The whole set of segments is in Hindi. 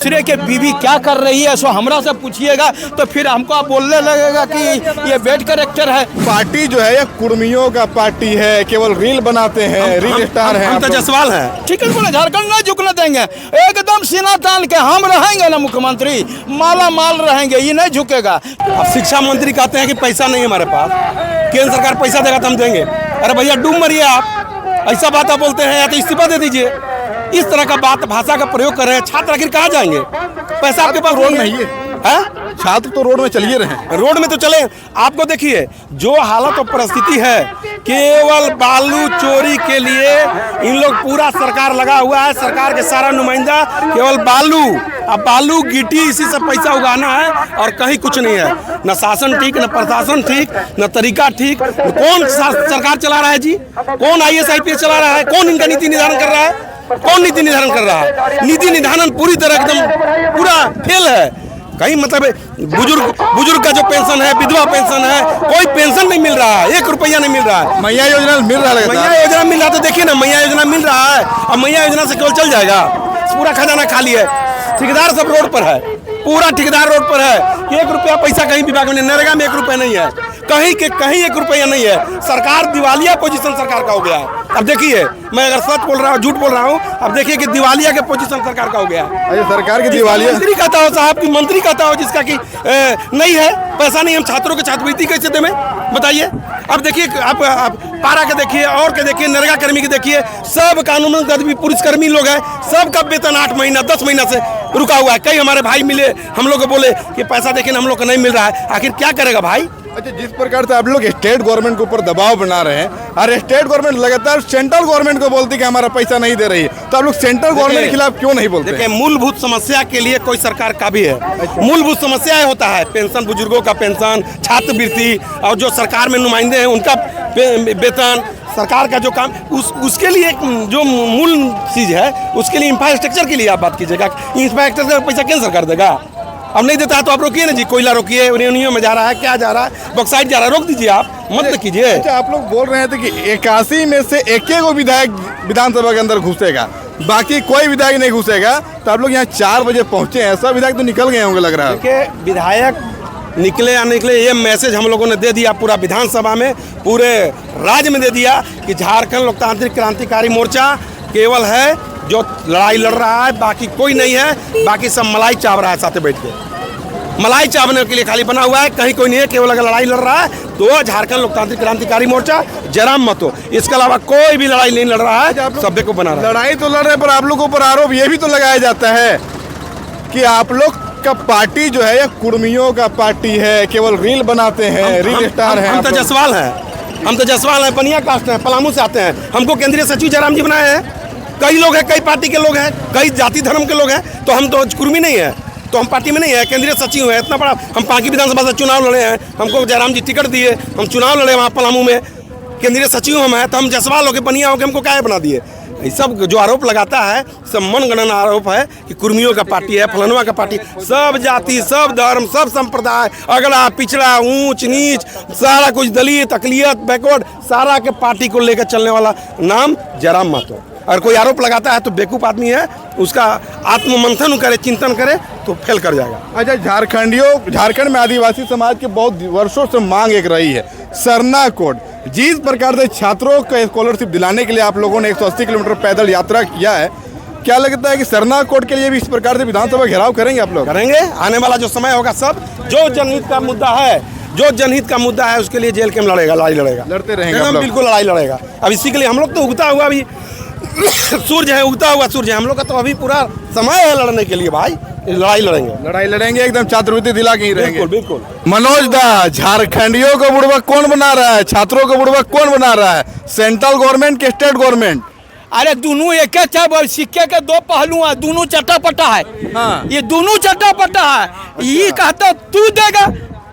दूसरे के बीवी क्या कर रही है सो हमरा से पूछिएगा तो फिर हमको आप बोलने लगेगा कि ये बेड कैरेक्टर है। पार्टी जो है ये कुर्मियों का पार्टी है, केवल रील बनाते हैं, रील स्टार है। हम तो जसवाल हैं, ठीक है बोले झारखंड नहीं झुकने देंगे, एकदम सीना तान के हम रहेंगे ना मुख्यमंत्री, माला माल रहेंगे, ये नहीं झुकेगा। अब शिक्षा मंत्री कहते हैं कि पैसा नहीं है हमारे पास, केंद्र सरकार पैसा देगा तो हम देंगे। अरे भैया डूब मरिए आप, ऐसा बात आप बोलते हैं या तो इस्तीफा दे दीजिए। इस तरह का बात भाषा का प्रयोग कर रहे हैं। छात्र आखिर कहाँ जाएंगे? पैसा आपके पास रोड नहीं है, छात्र तो रोड में चलिए रहे, रोड में तो चले। आपको देखिए जो हालत और परिस्थिति है, केवल बालू चोरी के लिए इन लोग पूरा सरकार लगा हुआ है, सरकार के सारा नुमाइंदा केवल बालू, अब बालू गिट्टी इसी से पैसा उगाना है और कहीं कुछ नहीं है। न शासन ठीक, न प्रशासन ठीक, न तरीका ठीक। कौन सरकार चला रहा है जी? कौन IAS IPS चला रहा है? कौन इनका नीति निर्धारण कर रहा है? कौन नीति निर्धारण कर रहा है? नीति निर्धारण पूरी तरह एकदम पूरा फेल है। कहीं मतलब बुजुर्ग का जो पेंशन है, विधवा पेंशन है, कोई पेंशन नहीं मिल रहा है, 1 रुपया नहीं मिल रहा है। मैया योजना मिल रहा है, मैया योजना मिल रहा है तो देखिए ना, मैया योजना मिल रहा है और मैया योजना से केवल चल जाएगा, पूरा खजाना खाली है। ठेकेदार सब रोड पर है, पूरा ठेकेदार रोड पर है। 1 रुपया पैसा कहीं विभाग में, नरेगा में 1 रुपया नहीं है, कहीं के कहीं 1 रुपया नहीं है। सरकार दिवालिया पोजीशन सरकार का हो गया है। अब देखिए मैं अगर सच बोल रहा हूँ झूठ बोल रहा हूँ, अब देखिए कि दिवालिया के पोजीशन सरकार का हो गया है। अरे सरकार की दिवालिया, मंत्री कहता हो साहब की, मंत्री कहता हो जिसका कि नहीं है पैसा, नहीं हम छात्रों को छात्रवृत्ति कैसे दें बताइए। अब देखिए आप पारा के देखिए और के देखिए, नरेगा कर्मी के देखिए, सब कानून पुलिसकर्मी लोग हैं, सबका वेतन 8 महीना 10 महीना से रुका हुआ है। कई हमारे भाई मिले, हम लोग को बोले कि पैसा देखिए हम लोग को नहीं मिल रहा है, आखिर क्या करेगा भाई? अच्छा, जिस प्रकार से आप लोग स्टेट गवर्नमेंट के ऊपर दबाव बना रहे हैं और स्टेट गवर्नमेंट लगातार सेंट्रल गवर्नमेंट को बोलती है कि हमारा पैसा नहीं दे रही है, तो आप लोग सेंट्रल गवर्नमेंट के खिलाफ क्यों नहीं बोलते? देखिए मूलभूत समस्या के लिए कोई सरकार का भी है, मूलभूत समस्या होता है पेंशन, बुजुर्गों का पेंशन, छात्रवृत्ति और जो सरकार में नुमाइंदे हैं उनका वेतन, सरकार का जो काम, उसके लिए जो मूल चीज है उसके लिए इंफ्रास्ट्रक्चर के लिए आप बात कीजिएगा। इंफ्रास्ट्रक्चर का पैसा केंद्र सरकार देगा? अब नहीं देता है तो आप रोकिए ना जी, कोयला रोकिए, यूरेनियम में जा रहा है, क्या जा रहा है, बॉक्साइट जा रहा है, रोक दीजिए, आप मत कीजिए। अच्छा, आप लोग बोल रहे थे कि 81 में से एक विधायक विधानसभा के अंदर घुसेगा, बाकी कोई विधायक नहीं घुसेगा, तो आप लोग यहाँ 4 बजे पहुंचे हैं, सब विधायक तो निकल गए होंगे लग रहा है। देखिए विधायक निकले या निकले, ये मैसेज हम लोगों ने दे दिया पूरा विधानसभा में, पूरे राज्य में दे दिया कि झारखंड लोकतांत्रिक क्रांतिकारी मोर्चा केवल है जो लड़ाई लड़ रहा है, बाकी कोई नहीं है। बाकी सब मलाई चाव रहा है, साथ बैठ के मलाई चावने के लिए खाली बना हुआ है, कहीं कोई नहीं है। केवल अगर लड़ाई लड़ रहा है तो झारखंड लोकतांत्रिक क्रांतिकारी मोर्चा, जराम मत हो, इसके अलावा कोई भी लड़ाई नहीं लड़ रहा है, सभ्य को बना रहा है। लड़ाई तो लड़ रहे, पर आप लोगों पर आरोप ये भी तो लगाया जाता है कि आप लोग का पार्टी जो है ये कुर्मियों का पार्टी है, केवल रील बनाते हैं, रील स्टार है। हम तो जसवाल हैं, हम तो जसवाल हैं, बनिया कास्ट हैं, पलामू से आते हैं। हमको केंद्रीय सचिव जयराम जी बनाए हैं। कई लोग हैं, कई पार्टी के लोग हैं, कई जाति धर्म के लोग हैं, तो हम तो कुर्मी नहीं है, तो हम पार्टी में नहीं है, केंद्रीय सचिव है। इतना बड़ा हम पांकी विधानसभा से चुनाव लड़े हैं, हमको जयराम जी टिकट दिए, हम चुनाव लड़े वहाँ पलामू में, केंद्रीय सचिव हम हैं, तो हम जसवाल होकर बनिया होकर हमको क्या बना दिए? ये सब जो आरोप लगाता है सब मनगणना आरोप है कि कुर्मियों का पार्टी है, फलनवा का पार्टी। सब जाति, सब धर्म, सब संप्रदाय, अगला पिछड़ा, ऊंच नीच, सारा कुछ दलित, अकलियत, बैकवर्ड, सारा के पार्टी को लेकर चलने वाला नाम जयराम महतो। और कोई आरोप लगाता है तो बेवकूफ़ आदमी है, उसका आत्ममंथन करे, चिंतन करे तो फेल कर जाएगा। अच्छा, झारखंड में आदिवासी समाज की बहुत वर्षों से मांग एक रही है, सरना कोड। जिस प्रकार से छात्रों को स्कॉलरशिप दिलाने के लिए आप लोगों ने 180 किलोमीटर पैदल यात्रा किया है, क्या लगता है कि सरना कोड के लिए भी इस प्रकार से विधानसभा घेराव करेंगे आप लोग? करेंगे, आने वाला जो समय होगा सब जो जनहित का मुद्दा है, जो जनहित का मुद्दा है उसके लिए जेल के में लड़ेगा, लड़ाई लड़ेगा, लड़ते रहेंगे, बिल्कुल लड़ाई लड़ेगा। अब इसी के लिए हम लोग तो उगता हुआ भी सूर्य है, उगता हुआ सूर्य है, हम लोग का तो अभी पूरा समय है लड़ने के लिए भाई, लड़ाई लड़ेंगे, एकदम छात्रवृत्ति दिला के ही रहेंगे। बिल्कुल। मनोज दा, झारखंडियों को बुड़बक कौन बना रहा है, छात्रों को बुड़बक कौन बना रहा है, सेंट्रल गवर्नमेंट के स्टेट गवर्नमेंट? अरे दोनों एक सिक्के के 2 पहलू हैं, दोनों चट्टापट्टा है। हाँ। ये दोनों चट्टापट्टा है, ये कहता तू देगा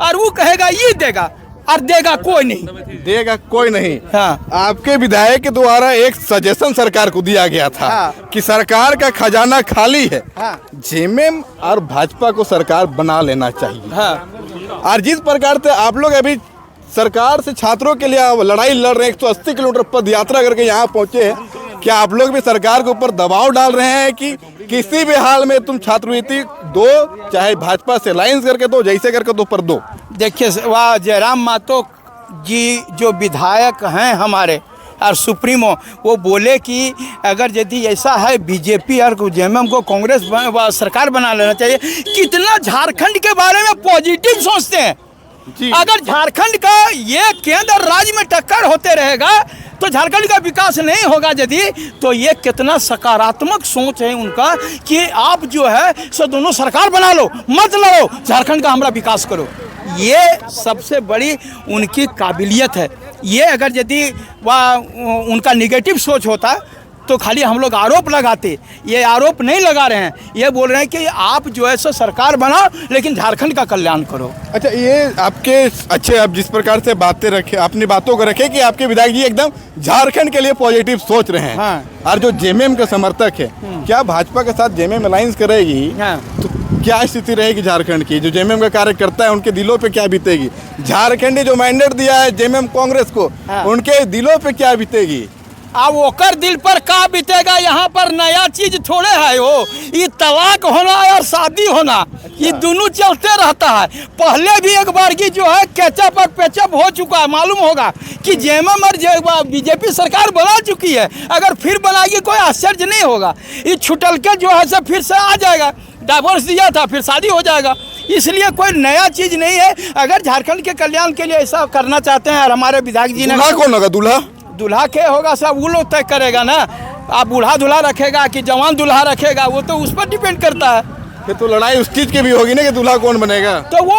और वो कहेगा ये देगा, और देगा कोई नहीं। हाँ। आपके विधायक के द्वारा एक सजेशन सरकार को दिया गया था। हाँ। कि सरकार का खजाना खाली है। हाँ। जेएमएम और भाजपा को सरकार बना लेना चाहिए। हाँ। और जिस प्रकार से आप लोग अभी सरकार से छात्रों के लिए लड़ाई लड़ रहे हैं, 180 किलोमीटर पद यात्रा करके यहाँ पहुंचे हैं, क्या आप लोग भी सरकार के ऊपर दबाव डाल रहे हैं कि किसी भी हाल में तुम छात्रवृत्ति दो, चाहे भाजपा से अलायंस करके दो, जैसे करके दो, पर दो। देखिए वह जयराम मातो जी जो विधायक हैं हमारे और सुप्रीमो, वो बोले कि अगर यदि ऐसा है बीजेपी और जेएमएम को कांग्रेस सरकार बना लेना चाहिए। कितना झारखंड के बारे में पॉजिटिव सोचते हैं। अगर झारखंड का ये केंद्र राज्य में टक्कर होते रहेगा तो झारखंड का विकास नहीं होगा। यदि तो ये कितना सकारात्मक सोच है उनका कि आप जो है सो दोनों सरकार बना लो, मत लड़ो, झारखंड का हमारा विकास करो। ये सबसे बड़ी उनकी काबिलियत है। ये अगर यदि वह उनका निगेटिव सोच होता तो खाली हम लोग आरोप लगाते। ये आरोप नहीं लगा रहे हैं, ये बोल रहे हैं कि आप जो है सो सरकार बनाओ लेकिन झारखंड का कल्याण करो। अच्छा, ये आपके अच्छे, आप जिस प्रकार से बातें रखे, अपनी बातों को रखे कि आपके विधायक जी एकदम झारखंड के लिए पॉजिटिव सोच रहे हैं। हाँ। और जो जेएमएम का समर्थक है, क्या भाजपा के साथ जेएमएम अलायंस करेगी? हाँ। तो क्या स्थिति रहेगी झारखंड की? जो जेएमएम का कार्यकर्ता है उनके दिलों पे क्या बीतेगी? झारखंड जो मैंडेट दिया है जेएमएम कांग्रेस को, उनके दिलों पे क्या बीतेगी? अब ओकर दिल पर का बीतेगा? यहाँ पर नया चीज थोड़े है वो, ये तलाक होना और शादी होना, ये दोनों चलते रहता है। पहले भी एक बार की जो है कैचअप और पैचअप हो चुका है। मालूम होगा कि जेएमएम और बीजेपी सरकार बना चुकी है, अगर फिर बनाएगी कोई आश्चर्य नहीं होगा। ये छुटल के जो है सब फिर से आ जाएगा, डाइवोर्स दिया था फिर शादी हो जाएगा। इसलिए कोई नया चीज नहीं है। अगर झारखंड के कल्याण के लिए ऐसा करना चाहते हैं और हमारे विधायक जी ने, दूल्हा कौन होगा? दूल्हा के होगा सब वो लोग तय करेगा ना। आप बूढ़ा दूल्हा रखेगा कि जवान दूल्हा रखेगा, वो तो उस पर डिपेंड करता है। फिर तो लड़ाई उस चीज की भी होगी ना कि दूल्हा कौन बनेगा। तो वो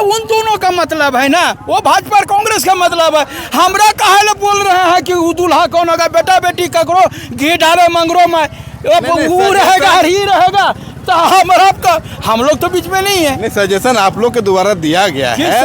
उन दोनों का मतलब है ना, वो भाजपा और कांग्रेस का मतलब है। हमरा काहे बोल रहे हैं कि वो दूल्हा कौन होगा? बेटा बेटी ककरो घी डाले मंगरो में वो रहेगा और ही रहेगा, तो हम लोग तो बीच में नहीं है। नहीं, सजेशन आप लोग के द्वारा दिया गया है,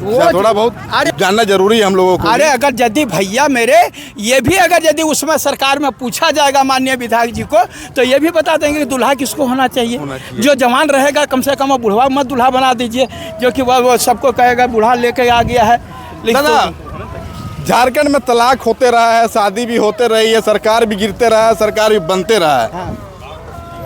तो थोड़ा बहुत जानना जरूरी है हम लोगों को। अरे अगर यदि भैया मेरे ये भी अगर यदि उसमें सरकार में पूछा जाएगा माननीय विधायक जी को, तो ये भी बता देंगे कि दूल्हा किसको होना चाहिए। जो जवान रहेगा कम से कम बुढ़वा मत दूल्हा बना दीजिए, जो कि वह सबको कहेगा बूढ़ा लेके आ गया है। झारखंड में तलाक होते रहा है, शादी भी होते रही है, सरकार भी गिरते रहा है, सरकार भी बनते रहा है।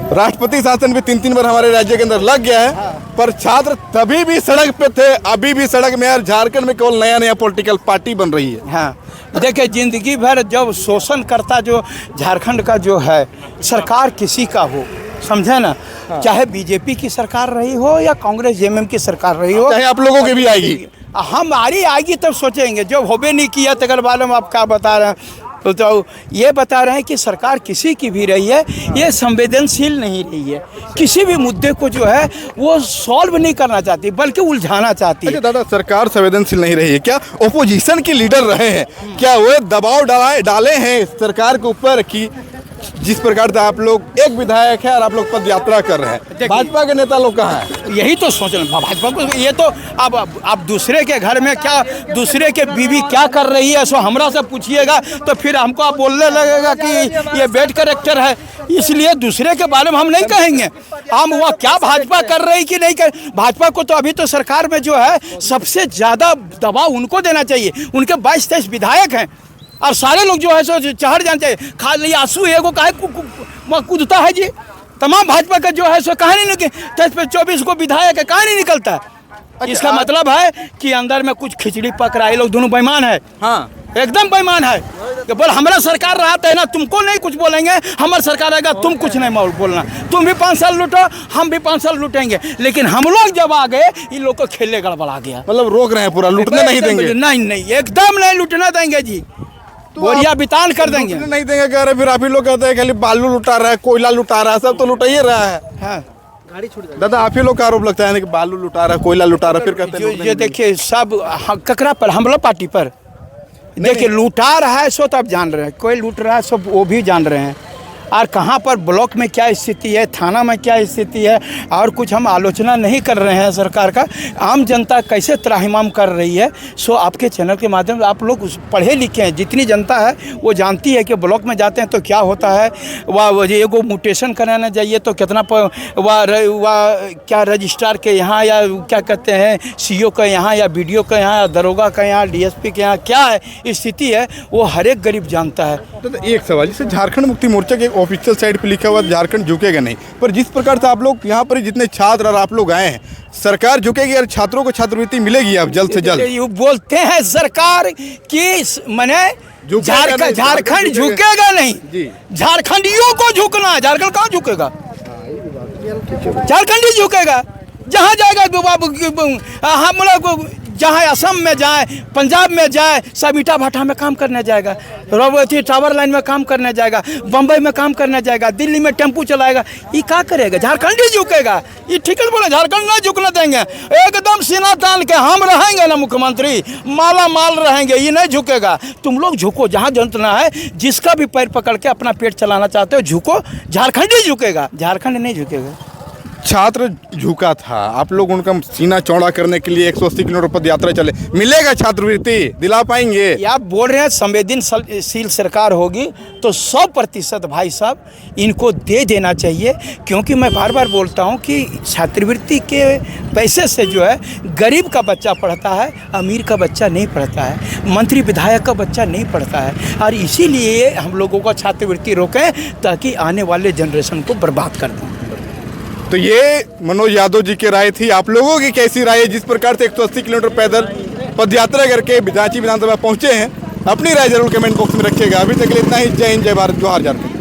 राष्ट्रपति शासन भी 3-3 बार हमारे राज्य के अंदर लग गया है। पर छात्र तभी भी सड़क पे थे, अभी भी सड़क में है। झारखंड में केवल नया नया पॉलिटिकल पार्टी बन रही है। हाँ, देखिए जिंदगी भर जब शोषण करता जो झारखंड का जो है, सरकार किसी का हो, समझे ना, चाहे बीजेपी की सरकार रही हो या कांग्रेस जेएमएम की सरकार रही हो, चाहे आप लोगों की भी आएगी, हमारी आएगी तब सोचेंगे। जब होबे नहीं किया तकर बारे में आप क्या बता रहे हैं? तो ये बता रहे हैं कि सरकार किसी की भी रही है, ये संवेदनशील नहीं रही है। किसी भी मुद्दे को जो है वो सॉल्व नहीं करना चाहती बल्कि उलझाना चाहती है। अच्छा दादा, सरकार संवेदनशील नहीं रही है, क्या ओपोजिशन के लीडर रहे हैं, क्या वो दबाव डाले हैं सरकार के ऊपर कि जिस प्रकार से आप लोग एक विधायक है और आप लोग पद यात्रा कर रहे हैं, भाजपा के नेता लोग कहाँ हैं? यही तो सोच रहे हैं भाजपा को। ये तो अब दूसरे के घर में क्या, दूसरे के बीवी क्या कर रही है सो हमरा से पूछिएगा तो फिर हमको आप बोलने लगेगा कि ये बेड कैरेक्टर है। इसलिए दूसरे के बारे में हम नहीं कहेंगे। हम वह क्या भाजपा कर रही कि नहीं कर, भाजपा को तो अभी तो सरकार में जो है सबसे ज़्यादा दबाव उनको देना चाहिए। उनके 22-23 विधायक हैं और सारे लोग जो है सो चढ़ जाना चाहिए। खाली आंसू एगो काहे कूदता है जी, तमाम भाजपा का जो है सो कहाँ नहीं निकल, 23-24 को विधायक है, कहाँ नहीं निकलता है। इसका मतलब है कि अंदर में कुछ खिचड़ी पक रहा है। ये लोग दोनों बेईमान है। हाँ, एकदम बेईमान है। कि बोल हमारा सरकार रहा है ना, तुमको नहीं कुछ बोलेंगे, हमारा सरकार आएगा तुम कुछ नहीं बोलना, तुम भी 5 साल लूटो, हम भी 5 साल लूटेंगे। लेकिन हम लोग जब आ गए इन लोग को खेलने गड़बड़ा गया। मतलब रोक रहे हैं, पूरा लूटने नहीं देंगे? नहीं, एकदम नहीं लूटना देंगे जी, बोरिया बितान कर देंगे। नहीं देंगे कह रहे, फिर आप ही लोग कहते हैं खाली बालू लुटा रहा है, कोयला लुटा रहा है, सब तो लुटा ही रहा है। हाँ, दादा आप ही लोग का आरोप लगता है कि बालू लुटा रहा है, कोयला लुटा रहा है, फिर कहते हैं ये देखिए सब ककरा पर, हम लोग पार्टी पर देखिए लुटा रहा है सो तो आप जान रहे हैं, कोई लूट रहा है सो वो भी जान रहे हैं। और कहाँ पर ब्लॉक में क्या स्थिति है, थाना में क्या स्थिति है, और कुछ हम आलोचना नहीं कर रहे हैं सरकार का। आम जनता कैसे त्राहिमाम कर रही है सो आपके चैनल के माध्यम से आप लोग पढ़े लिखे हैं, जितनी जनता है वो जानती है कि ब्लॉक में जाते हैं तो क्या होता है। वह एगो म्यूटेशन कराना चाहिए तो कितना वह क्या रजिस्ट्रार के यहाँ या क्या कहते हैं सीओ के यहाँ या बीडीओ के यहाँ या दरोगा के यहाँ डीएसपी के यहाँ क्या है स्थिति है, वो हर एक गरीब जानता है। तो एक सवाल, जैसे झारखंड मुक्ति मोर्चा के ऑफिशियल साइट पे लिखा हुआ झारखंड झुकेगा नहीं, पर जिस प्रकार से आप लोग यहाँ पर जितने छात्र और आप लोग आए हैं, सरकार झुकेगी और छात्रों को छात्रवृत्ति मिलेगी अब जल्द से जल्द। ये बोलते हैं सरकार कि मने झारखंड झुकेगा नहीं, झारखंडियों को झुकना है। झारखंड कहाँ झुकेगा? झारखंड ही झुकेगा। जहाँ जाएगा बाबू हम लोग, जहाँ असम में जाए, पंजाब में जाए, सब ईटा भाटा में काम करने जाएगा, रोबोटी टावर लाइन में काम करने जाएगा, बम्बई में काम करने जाएगा, दिल्ली में टेम्पू चलाएगा। ये क्या करेगा? झारखंड ही झुकेगा। ये ठीक है बोले, झारखंड नहीं झुकने देंगे। एकदम सीना तान के हम रहेंगे ना मुख्यमंत्री, माला माल रहेंगे, ये नहीं झुकेगा। तुम लोग झुको, जहाँ जनतना है, जिसका भी पैर पकड़ के अपना पेट चलाना चाहते हो झुको, झारखंड ही झुकेगा, झारखंड नहीं झुकेगा। छात्र झुका था, आप लोग उनका सीना चौड़ा करने के लिए 180 किलोमीटर पद यात्रा चले, मिलेगा छात्रवृत्ति? दिला पाएंगे? आप बोल रहे हैं संवेदनशील सरकार होगी तो 100% भाई साहब इनको दे देना चाहिए, क्योंकि मैं बार बार बोलता हूं कि छात्रवृत्ति के पैसे से जो है गरीब का बच्चा पढ़ता है, अमीर का बच्चा नहीं पढ़ता है, मंत्री विधायक का बच्चा नहीं पढ़ता है। और इसीलिए हम लोगों को छात्रवृत्ति रोकें ताकि आने वाले जनरेशन को बर्बाद कर दें। तो ये मनोज यादव जी की राय थी। आप लोगों की कैसी राय है? जिस प्रकार से 180 किलोमीटर पैदल पदयात्रा करके रांची विधानसभा पहुंचे हैं, अपनी राय जरूर कमेंट बॉक्स में रखिएगा। अभी तक के लिए इतना ही। जय हिंद, जय भारत, जोहार झारखंड।